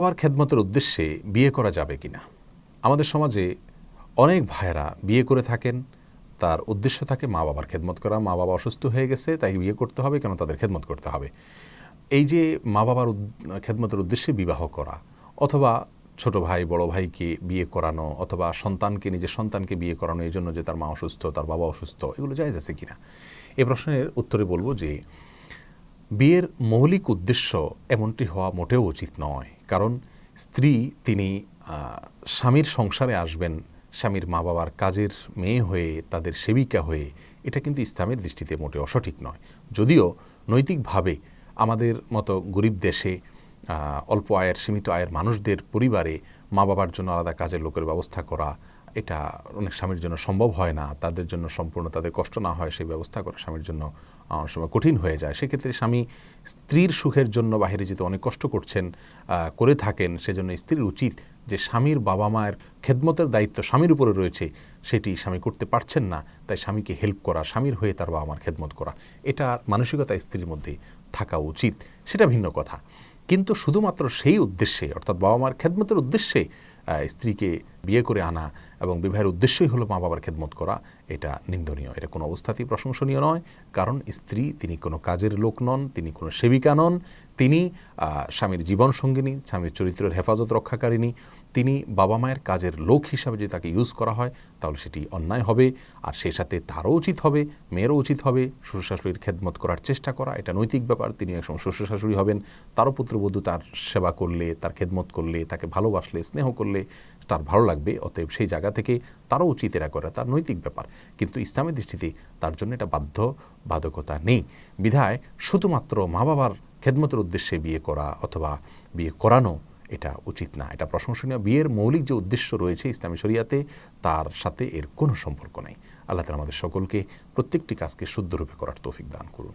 বাবার খেদমতের উদ্দেশ্যে বিয়ে করা যাবে কিনা? আমাদের সমাজে অনেক ভাইয়েরা বিয়ে করে থাকেন, তার উদ্দেশ্য থাকে মা বাবার খেদমত করা। মা বাবা অসুস্থ হয়ে গেছে, তাই বিয়ে করতে হবে, কেন তাদের খেদমত করতে হবে। এই যে মা বাবার খেদমতের উদ্দেশ্যে বিবাহ করা, অথবা ছোট ভাই বড় ভাইকে বিয়ে করানো, অথবা সন্তানকে নিজের সন্তানকে বিয়ে করানো এই জন্য যে তার মা অসুস্থ, তার বাবা অসুস্থ, এগুলো জায়েজ আছে কিনা? এই প্রশ্নের উত্তরে বলবো যে বিয়ের মৌলিক উদ্দেশ্য এমনটি হওয়া মোটেও উচিত নয়। কারণ স্ত্রী তিনি স্বামীর সংসারে আসবেন স্বামীর মা বাবার কাজের মেয়ে হয়ে, তাদের সেবিকা হয়ে, এটা কিন্তু ইসলামের দৃষ্টিতে মোটেও সঠিক নয়। যদিও নৈতিকভাবে আমাদের মতো গরিব দেশে অল্প আয়ের, সীমিত আয়ের মানুষদের পরিবারে মা বাবার জন্য আলাদা কাজের লোকের ব্যবস্থা করা, এটা অনেক স্বামীর জন্য সম্ভব হয় না। তাদের জন্য সম্পূর্ণ তাদের কষ্ট না হয় সেই ব্যবস্থা করা স্বামীর জন্য অনেক সময় কঠিন হয়ে যায়। সেক্ষেত্রে স্বামী স্ত্রীর সুখের জন্য বাহিরে যেতে অনেক কষ্ট করে থাকেন, সেজন্য স্ত্রীর উচিত যে স্বামীর বাবা মায়ের খেদমতের দায়িত্ব স্বামীর উপরে রয়েছে, সেটি স্বামী করতে পারছেন না, তাই স্বামীকে হেল্প করা, স্বামীর হয়ে তার বাবা মার খেদমত করা, এটা মানসিকতা স্ত্রীর মধ্যে থাকা উচিত। সেটা ভিন্ন কথা। কিন্তু শুধুমাত্র সেই উদ্দেশ্যে, অর্থাৎ বাবা মার খেদমতের উদ্দেশ্যে স্ত্রীকে বিয়ে করে আনা এবং বিবাহের উদ্দেশ্যই হলো মা বাবার খেদমত করা, এটা নিন্দনীয়। এটা কোনো অবস্থাতেই প্রশংসনীয় নয়। কারণ স্ত্রী তিনি কোনো কাজের লোক নন, তিনি কোনো সেবিকা নন, তিনি স্বামীর জীবন সঙ্গিনী, স্বামীর চরিত্রের হেফাজত রক্ষাকারিণী। তিনি বাবা মায়ের কাজের লোক হিসাবে যদি তাকে ইউজ করা হয়, তাহলে সেটি অন্যায় হবে। আর সেই সাথে তারও উচিত হবে, মেয়েরও উচিত হবে শ্বশুর শাশুড়ির খেদমত করার চেষ্টা করা। এটা নৈতিক ব্যাপার। তিনি একসময় শ্বশুর শাশুড়ি হবেন, তারও পুত্রবধূ তার সেবা করলে, তার খেদমত করলে, তাকে ভালোবাসলে, স্নেহ করলে তার ভালো লাগবে। অতএব সেই জায়গা থেকে তারও উচিত এরা করা, তার নৈতিক ব্যাপার। কিন্তু ইসলামের দৃষ্টিতে তার জন্য এটা বাধ্যবাধকতা নেই। বিধায় শুধুমাত্র মা বাবার খেদমতের উদ্দেশ্যে বিয়ে করা অথবা বিয়ে করানো এটা উচিত না। এটা প্রশংসনীয়। বিয়ের মৌলিক যে উদ্দেশ্য রয়েছে ইসলামী শরিয়াতে, তার সাথে এর কোনো সম্পর্ক নেই। আল্লাহ তাআলা আমাদের সকলকে প্রত্যেকটি কাজকে শুদ্ধরূপে করার তৌফিক দান করুন।